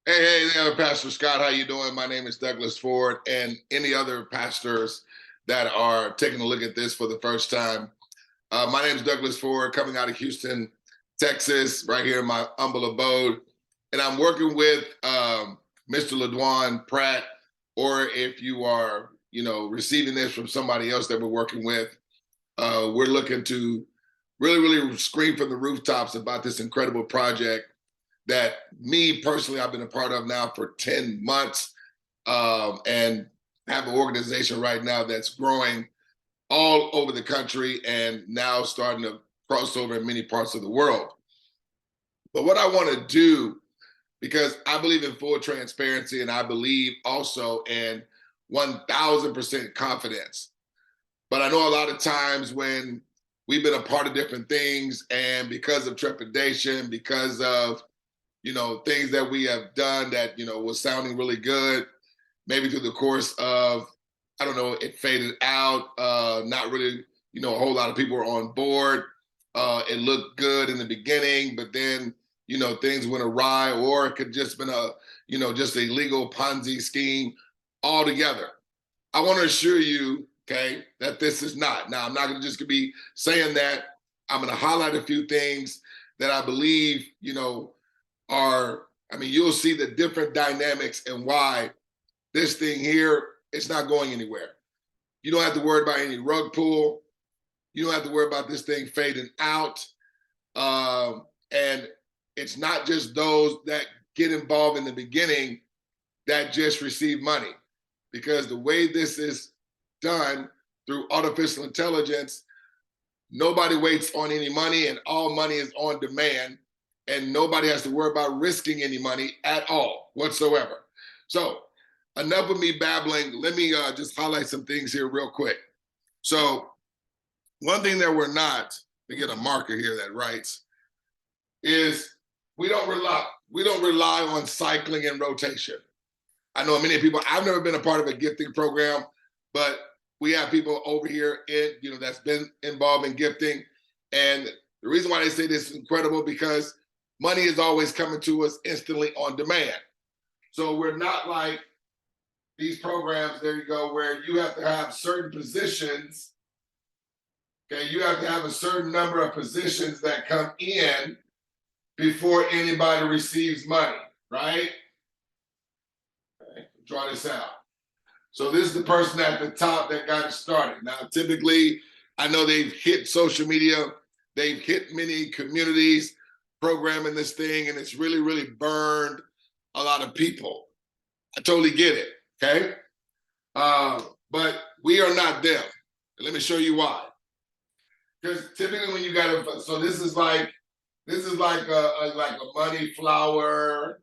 Hey there, Pastor Scott. How you doing? My name is Douglas Ford, and any other pastors that are taking a look at this for the first time. My name is Douglas Ford, coming out of Houston, Texas, right here in my humble abode, and I'm working with Mr. LaDwan Pratt. Or if you are, receiving this from somebody else that we're working with, we're looking to really scream from the rooftops about this incredible project that me personally I've been a part of now for 10 months, and have an organization right now that's growing all over the country and now starting to cross over in many parts of the world. But what I want to do, because I believe in full transparency and I believe also in 1000% confidence. But I know a lot of times when we've been a part of different things and because of trepidation, because of things that we have done that, was sounding really good, maybe through the course of, I don't know, it faded out, not really, a whole lot of people were on board. It looked good in the beginning, but then, things went awry, or it could just been just a legal Ponzi scheme altogether. I want to assure you, okay, that this is not. Now, I'm not going to just be saying that. I'm going to highlight a few things that I believe, you'll see the different dynamics and why this thing here is not going anywhere. You don't have to worry about any rug pull. You don't have to worry about this thing fading out. And it's not just those that get involved in the beginning that just receive money, because the way this is done through artificial intelligence, nobody waits on any money and all money is on demand, and nobody has to worry about risking any money at all whatsoever. So enough of me babbling. Let me just highlight some things here real quick. So one thing that we're not, to get a marker here that writes, is we don't rely on cycling and rotation. I know many people, I've never been a part of a gifting program, but we have people over here that's been involved in gifting. And the reason why they say this is incredible, because money is always coming to us instantly on demand. So we're not like these programs, there you go, where you have to have certain positions. Okay, you have to have a certain number of positions that come in before anybody receives money, right? Okay, draw this out. So this is the person at the top that got it started. Now, typically, I know they've hit social media, they've hit many communities programming this thing, and it's really burned a lot of people. I totally get it, okay? But we are not them. Let me show you why. Because typically when you got a, so this is like a money flower,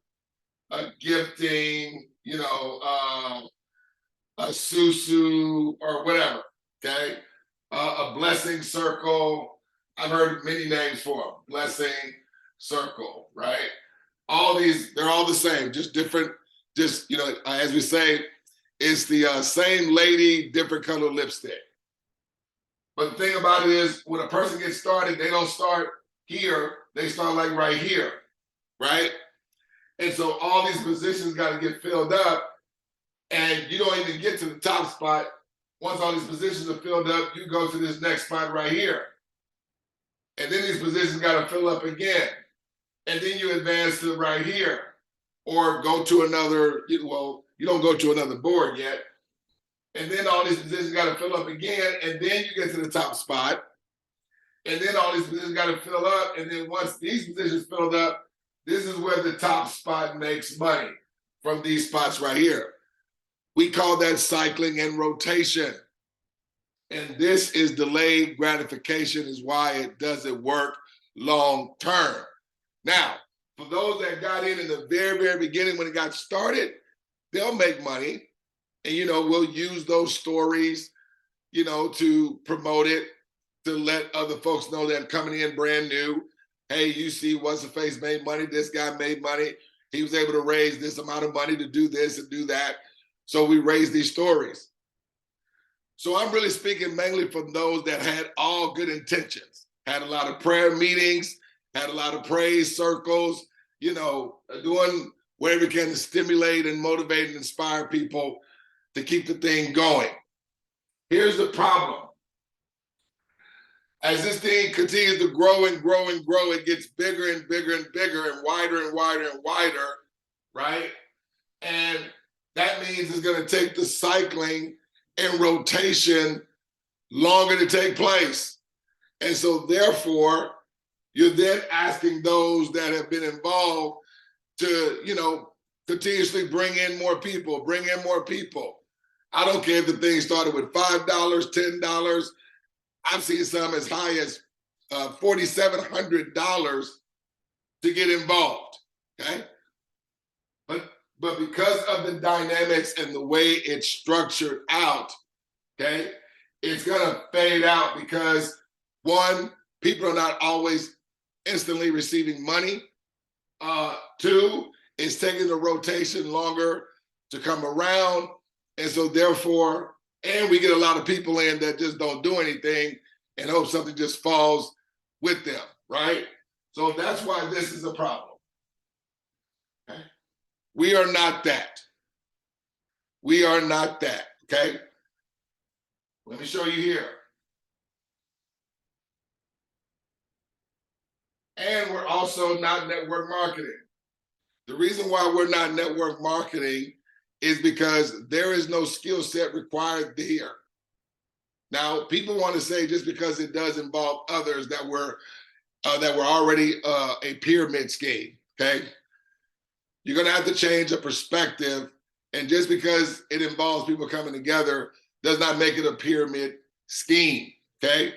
a gifting, a susu or whatever, okay? A blessing circle. I've heard many names for them. Blessing circle, right? All these, they're all the same, just different, as we say, it's the same lady, different color lipstick. But the thing about it is, when a person gets started, they don't start here, they start like right here, right? And so all these positions got to get filled up, and you don't even get to the top spot. Once all these positions are filled up, you go to this next spot right here. And then these positions got to fill up again. And then you advance to right here, or go to another, you don't go to another board yet. And then all these positions got to fill up again, and then you get to the top spot. And then all these positions got to fill up. And then once these positions filled up, this is where the top spot makes money, from these spots right here. We call that cycling and rotation. And this is delayed gratification, is why it doesn't work long term. Now, for those that got in the very beginning when it got started, they'll make money. And, we'll use those stories, to promote it, to let other folks know that coming in brand new. Hey, you see, what's the face made money? This guy made money. He was able to raise this amount of money to do this and do that. So we raise these stories. So I'm really speaking mainly for those that had all good intentions, had a lot of prayer meetings, had a lot of praise circles, doing whatever we can to stimulate and motivate and inspire people to keep the thing going. Here's the problem. As this thing continues to grow and grow and grow, it gets bigger and bigger and bigger and wider and wider and wider, right? And that means it's going to take the cycling and rotation longer to take place. And so therefore, you're then asking those that have been involved to, continuously bring in more people, bring in more people. I don't care if the thing started with $5, $10. I've seen some as high as $4,700 to get involved, okay? But because of the dynamics and the way it's structured out, okay, it's gonna fade out because one, people are not always instantly receiving money. Two, it's taking the rotation longer to come around. And so therefore, and we get a lot of people in that just don't do anything and hope something just falls with them, right? So that's why this is a problem. Okay? We are not that. We are not that, okay? Let me show you here. And we're also not network marketing. The reason why we're not network marketing is because there is no skill set required here. Now, people want to say just because it does involve others that were already a pyramid scheme, okay? You're gonna have to change the perspective, and just because it involves people coming together does not make it a pyramid scheme, okay?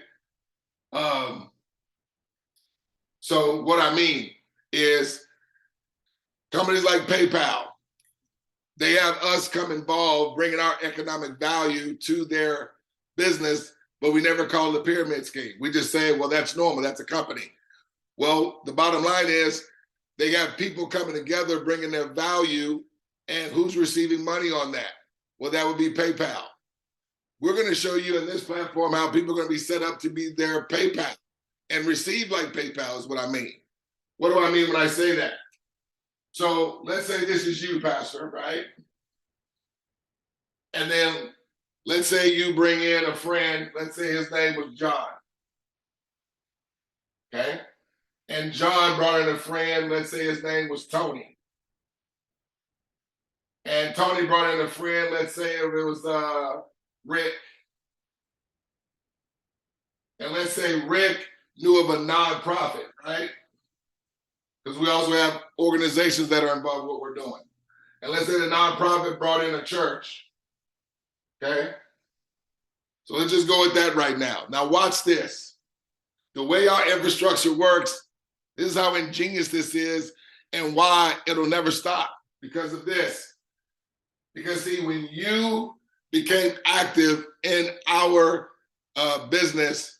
So what I mean is companies like PayPal, they have us come involved, bringing our economic value to their business, but we never call it a pyramid scheme. We just say, well, that's normal, that's a company. Well, the bottom line is they have people coming together, bringing their value, and who's receiving money on that? Well, that would be PayPal. We're gonna show you in this platform how people are gonna be set up to be their PayPal and receive like PayPal is what I mean. What do I mean when I say that? So let's say this is you, Pastor, right? And then let's say you bring in a friend, let's say his name was John, okay? And John brought in a friend, let's say his name was Tony. And Tony brought in a friend, let's say it was Rick. And let's say Rick knew of a nonprofit, right? Because we also have organizations that are involved in what we're doing. And let's say the nonprofit brought in a church, okay? So let's just go with that right now. Now watch this. The way our infrastructure works, this is how ingenious this is and why it'll never stop because of this. Because see, when you became active in our business,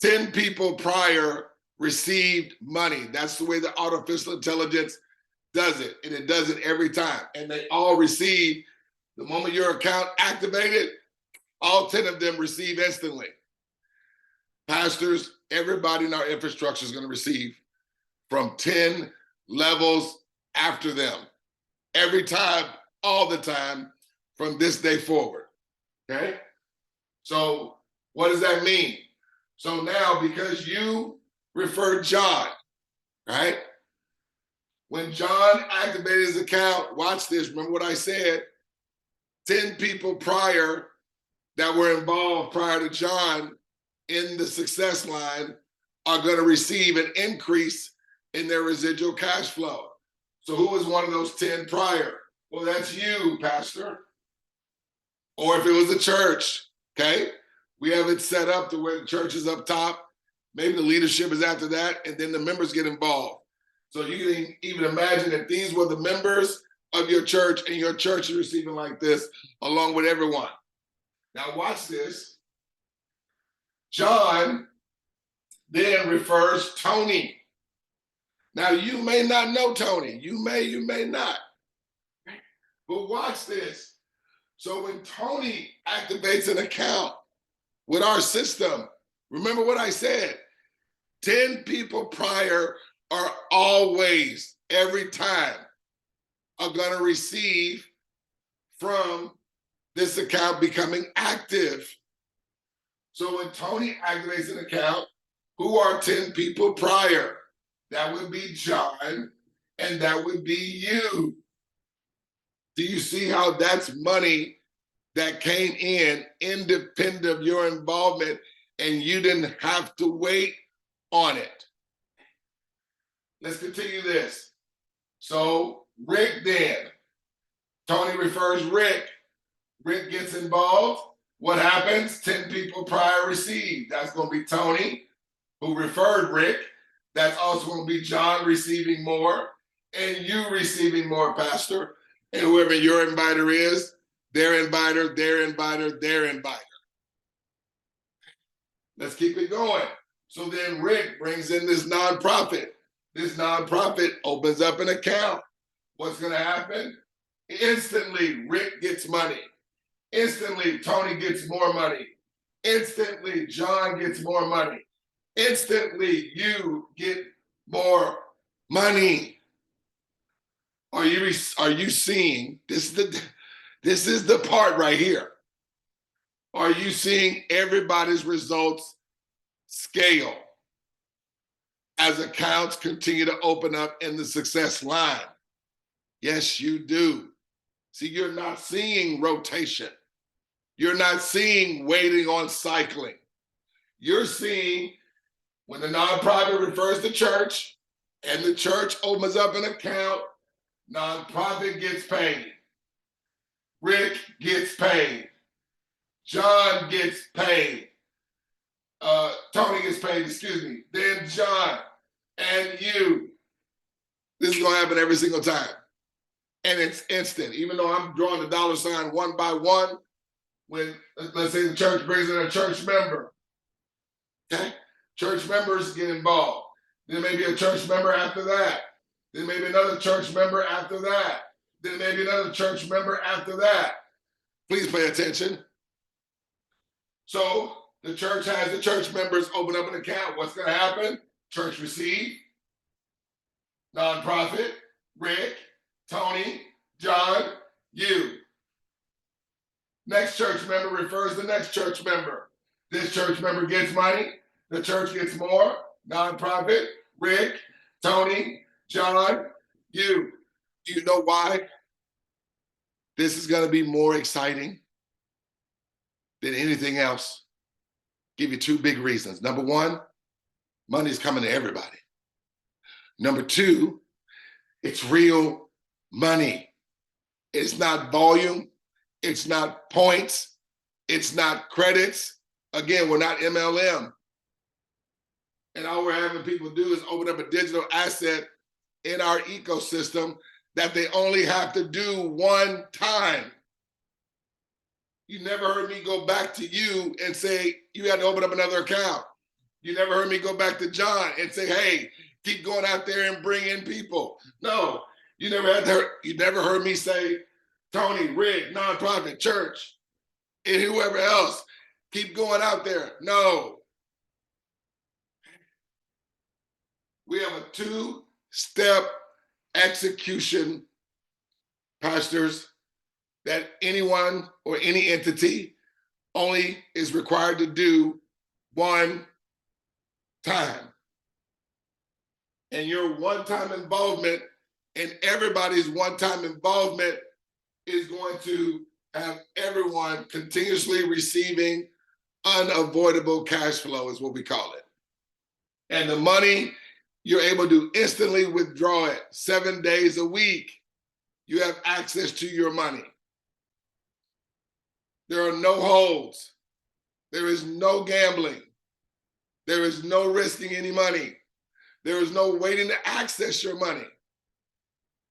10 people prior received money. That's the way the artificial intelligence does it. And it does it every time. And they all receive, the moment your account activated, all 10 of them receive instantly. Pastors, everybody in our infrastructure is going to receive from 10 levels after them. Every time, all the time, from this day forward, okay? So what does that mean? So now, because you referred John, right? When John activated his account, watch this, remember what I said, 10 people prior that were involved prior to John in the success line are going to receive an increase in their residual cash flow. So who was one of those 10 prior? Well, that's you, Pastor. Or if it was a church, okay? We have it set up to where the church is up top. Maybe the leadership is after that, and then the members get involved. So you can even imagine if these were the members of your church and your church is receiving like this along with everyone. Now watch this. John then refers Tony. Now you may not know Tony. You may not. But watch this. So when Tony activates an account with our system, remember what I said, 10 people prior are always, every time, are going to receive from this account becoming active. So when Tony activates an account, who are 10 people prior? That would be John, and that would be you. Do you see how that's money that came in independent of your involvement, and you didn't have to wait on it? Let's continue this. So Rick then, Tony refers Rick. Rick gets involved. What happens? 10 people prior received. That's going to be Tony, who referred Rick. That's also going to be John receiving more, and you receiving more, Pastor. And whoever your inviter is, their inviter, their inviter, their inviter. Let's keep it going. So then Rick brings in this nonprofit. This nonprofit opens up an account. What's going to happen? Instantly, Rick gets money. Instantly, Tony gets more money. Instantly, John gets more money. Instantly, you get more money. Are you seeing this? This is the part right here. Are you seeing everybody's results scale as accounts continue to open up in the success line? Yes, you do. See, you're not seeing rotation. You're not seeing waiting on cycling. You're seeing when the nonprofit refers to church and the church opens up an account, nonprofit gets paid. Rick gets paid. John gets paid. Tony gets paid, excuse me. Then John and you. This is going to happen every single time. And it's instant. Even though I'm drawing the dollar sign one by one, when, let's say the church brings in a church member, okay? Church members get involved. Then maybe a church member after that. Then maybe another church member after that. Then maybe another church member after that. Please pay attention. So the church has the church members open up an account. What's going to happen? Church receive, nonprofit, Rick, Tony, John, you. Next church member refers the next church member. This church member gets money. The church gets more. Nonprofit, Rick, Tony, John, you. Do you know why this is going to be more exciting than anything else? Give you two big reasons. Number one, money is coming to everybody. Number two, it's real money. It's not volume. It's not points. It's not credits. Again, we're not MLM. And all we're having people do is open up a digital asset in our ecosystem that they only have to do one time. You never heard me go back to you and say, you had to open up another account. You never heard me go back to John and say, hey, keep going out there and bring in people. No, you never heard me say, Tony, Rick, nonprofit, church, and whoever else, keep going out there. No. We have a two-step execution, pastors, that anyone or any entity only is required to do one time. And your one-time involvement and everybody's one-time involvement is going to have everyone continuously receiving unavoidable cash flow, is what we call it. And the money, you're able to instantly withdraw it 7 days a week. You have access to your money. There are no holds. There is no gambling. There is no risking any money. There is no waiting to access your money.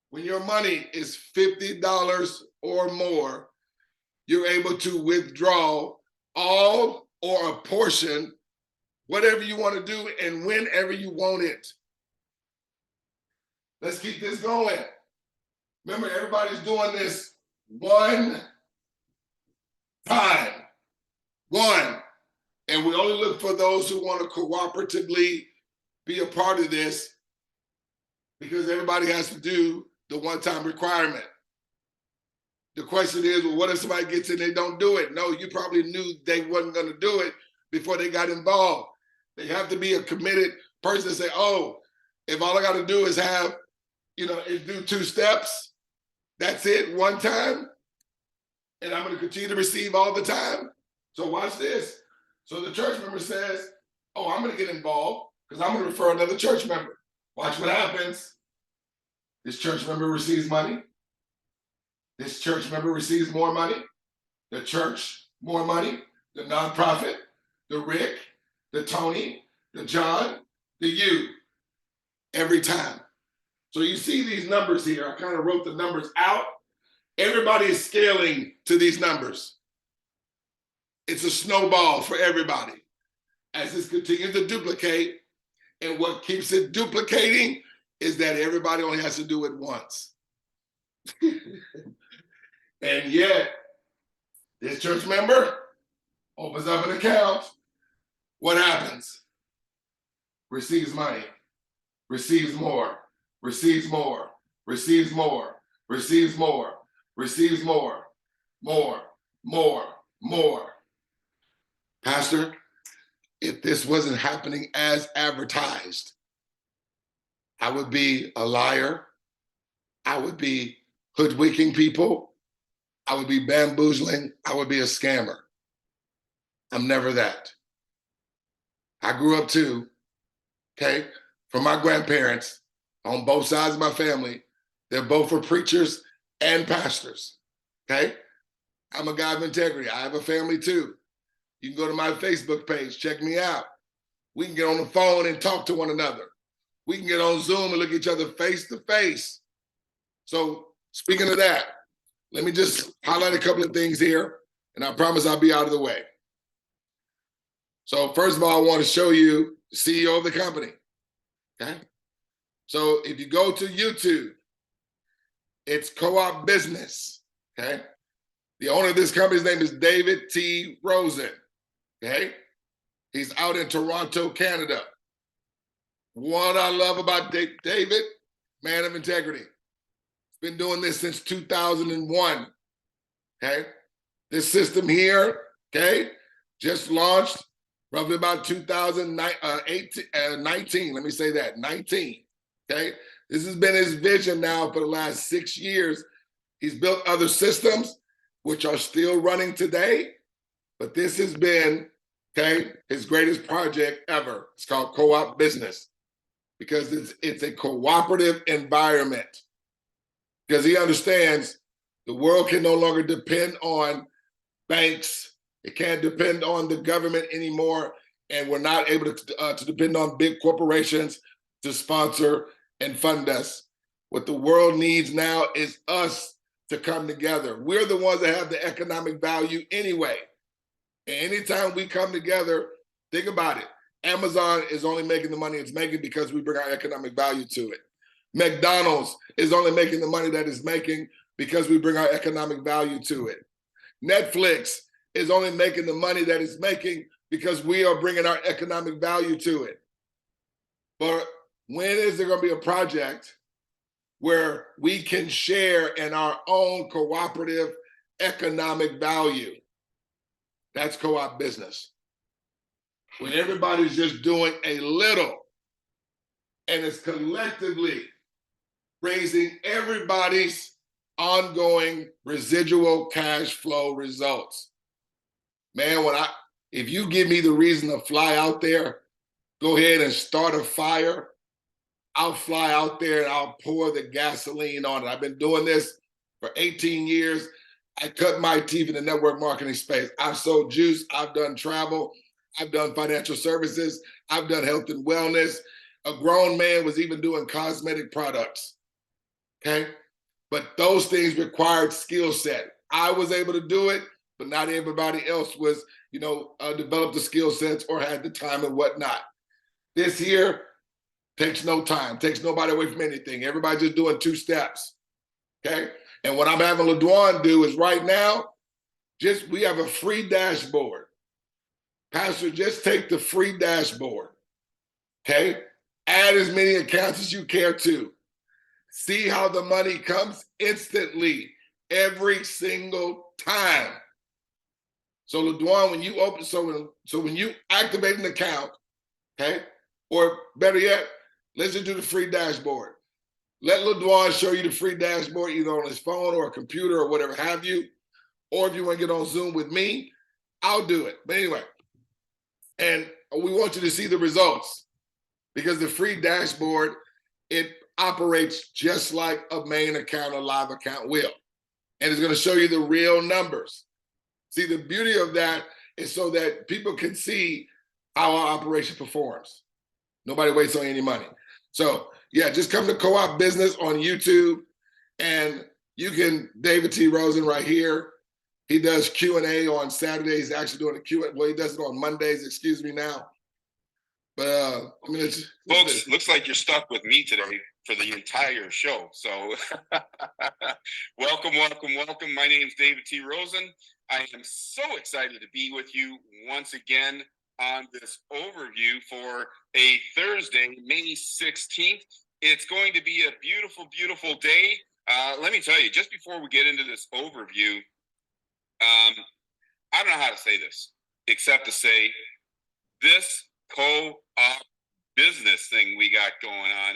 When your money is $50 or more, you're able to withdraw all or a portion, whatever you want to do and whenever you want it. Let's keep this going. Remember, everybody's doing this one time. One. And we only look for those who want to cooperatively be a part of this, because everybody has to do the one-time requirement. The question is, well, what if somebody gets in and they don't do it? No, you probably knew they wasn't going to do it before they got involved. They have to be a committed person to say, oh, if all I got to do is have, is do 2 steps, that's it, one time, and I'm going to continue to receive all the time. So watch this. So the church member says, oh, I'm going to get involved because I'm going to refer another church member. Watch what happens. This church member receives money. This church member receives more money. The church, more money. The nonprofit, the Rick, the Tony, the John, the you, every time. So you see these numbers here. I kind of wrote the numbers out. Everybody is scaling to these numbers. It's a snowball for everybody as this continues to duplicate. And what keeps it duplicating is that everybody only has to do it once. And yet, this church member opens up an account. What happens? Receives money, receives more, receives more, receives more, receives more, receives more, more. Pastor, if this wasn't happening as advertised, I would be a liar. I would be hoodwinking people. I would be bamboozling. I would be a scammer. I'm never that. I grew up too, okay, from my grandparents on both sides of my family. They're both were preachers and pastors, okay? I'm a guy of integrity. I have a family too. You can go to my Facebook page, check me out. We can get on the phone and talk to one another. We can get on Zoom and look at each other face to face. So speaking of that, let me just highlight a couple of things here, and I promise I'll be out of the way. So first of all, I want to show you the CEO of the company, okay? So if you go to YouTube, it's Co-op Business, okay? The owner of this company's name is David T. Rosen, okay? He's out in Toronto, Canada. What I love about David, man of integrity. He's been doing this since 2001, okay? This system here, okay, just launched roughly about 2019, let me say that, 19, okay? This has been his vision now for the last 6 years. He's built other systems, which are still running today, but this has been, okay, his greatest project ever. It's called Co-op Business because it's a cooperative environment because he understands the world can no longer depend on banks. It can't depend on the government anymore, and we're not able to depend on big corporations to sponsor and fund us. What the world needs now is us to come together. We're the ones that have the economic value anyway. And anytime we come together, think about it. Amazon is only making the money it's making because we bring our economic value to it. McDonald's is only making the money that it's making because we bring our economic value to it. Netflix is only making the money that it's making because we are bringing our economic value to it. But when is there going to be a project where we can share in our own cooperative economic value? That's co-op business. When everybody's just doing a little and it's collectively raising everybody's ongoing residual cash flow results. Man, if you give me the reason to fly out there, go ahead and start a fire, I'll fly out there and I'll pour the gasoline on it. I've been doing this for 18 years. I cut my teeth in the network marketing space. I've sold juice, I've done travel, I've done financial services, I've done health and wellness. A grown man was even doing cosmetic products, okay? But those things required skill set. I was able to do it, but not everybody else was, developed the skill sets or had the time and whatnot. This here takes no time, takes nobody away from anything. Everybody's just doing 2 steps, okay? And what I'm having LaDuan do is right now, we have a free dashboard. Pastor, just take the free dashboard, okay? Add as many accounts as you care to. See how the money comes instantly every single time. So LeDwan, when you open, so when you activate an account, okay, or better yet, let's just do the free dashboard. Let LeDwan show you the free dashboard either on his phone or a computer or whatever have you. Or if you want to get on Zoom with me, I'll do it. But anyway, and we want you to see the results because the free dashboard, it operates just like a main account, a live account will. And it's going to show you the real numbers. See, the beauty of that is so that people can see how our operation performs. Nobody wastes on any money. So yeah, just come to Co-op Business on YouTube, and you can, David T. Rosen right here. He does Q&A on Saturdays. He's actually doing a Q&A. Well, he does it on Mondays, excuse me now. But I mean, folks, looks like you're stuck with me today for the entire show. So welcome. My name is David T. Rosen. I am so excited to be with you once again on this overview for a Thursday, May 16th. It's going to be a beautiful, beautiful day. Let me tell you, just before we get into this overview, I don't know how to say this, except to say this co-op business thing we got going on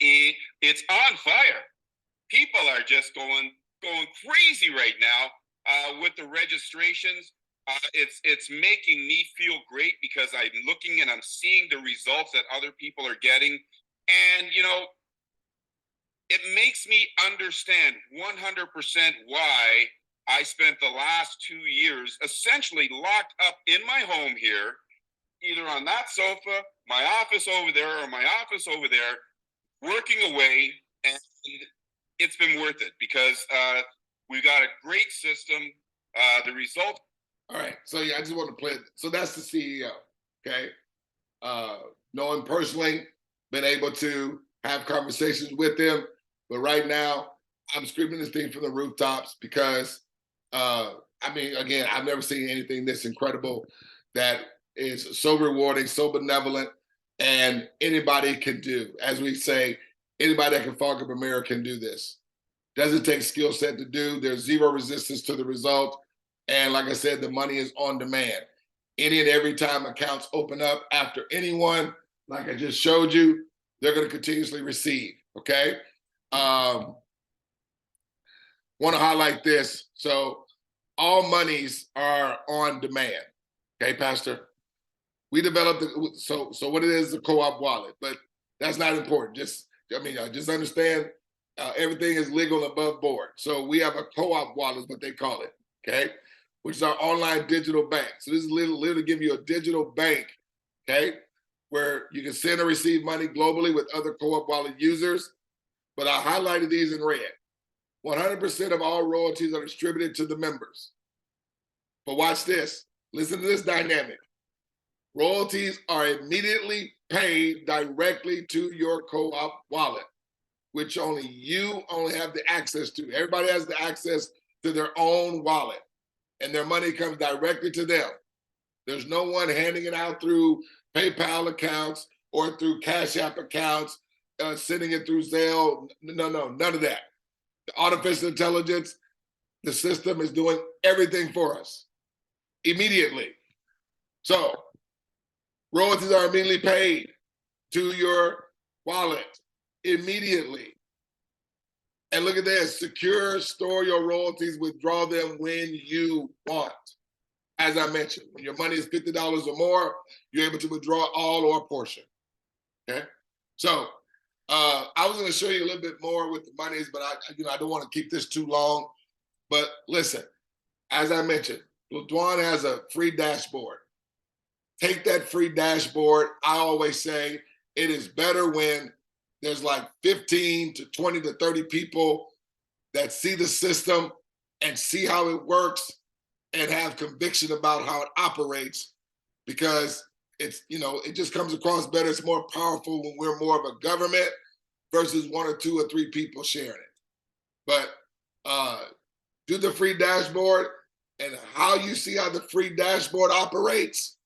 it's on fire. People are just going crazy right now with the registrations. It's making me feel great because I'm looking and I'm seeing the results that other people are getting. And, you know, it makes me understand 100% why I spent the last 2 years essentially locked up in my home here, either on that sofa, my office over there, or my office over there, working away. And it's been worth it because we've got a great system. The result. All right. So yeah, I just want to play. So that's the CEO. Okay. Know him personally, been able to have conversations with him. But right now, I'm screaming this thing from the rooftops because, I mean, again, I've never seen anything this incredible that is so rewarding, so benevolent, and anybody can do. As we say, anybody that can fog up a mirror can do this. Doesn't take skill set to do. There's zero resistance to the result. And like I said, the money is on demand. Any and every time accounts open up after anyone, like I just showed you, they're going to continuously receive, okay? Want to highlight this. So all monies are on demand, okay, Pastor? We developed, so what it is, the co-op wallet, but that's not important. Just understand everything is legal and above board. So we have a co-op wallet is what they call it, okay? Which is our online digital bank. So this is literally give you a digital bank, okay? Where you can send or receive money globally with other co-op wallet users. But I highlighted these in red. 100% of all royalties are distributed to the members. But watch this. Listen to this dynamic. Royalties are immediately paid directly to your co-op wallet, which only you have the access to. Everybody has the access to their own wallet, and their money comes directly to them. There's no one handing it out through PayPal accounts or through Cash App accounts, sending it through Zelle. No, none of that. The artificial intelligence, the system is doing everything for us immediately. So royalties are immediately paid to your wallet immediately. And look at this, secure, store your royalties, withdraw them when you want. As I mentioned, when your money is $50 or more, you're able to withdraw all or a portion, okay? So I was gonna show you a little bit more with the monies, but I don't wanna keep this too long. But listen, as I mentioned, LeDwan has a free dashboard. Take that free dashboard. I always say it is better when there's like 15 to 20 to 30 people that see the system and see how it works and have conviction about how it operates, because it's, it just comes across better. It's more powerful when we're more of a government versus 1 or 2 or 3 people sharing it. But do the free dashboard, and how you see how the free dashboard operates,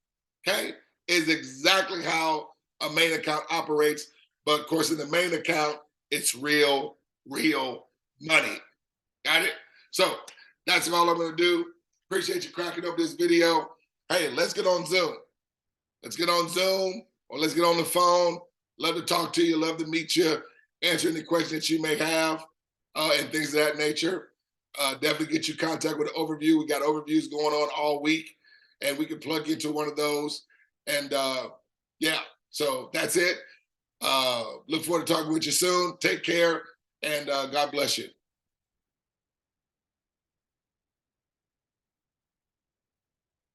okay, is exactly how a main account operates. But of course, in the main account, It's real money. Got it? So that's all I'm going to do. Appreciate you cracking up this video. Hey, let's get on Zoom. Let's get on Zoom or let's get on the phone. Love to talk to you. Love to meet you. Answer any questions that you may have and things of that nature. Definitely get you contact with an overview. We got overviews going on all week, and we can plug into one of those. And yeah, so that's it. Look forward to talking with you soon. Take care, and God bless you.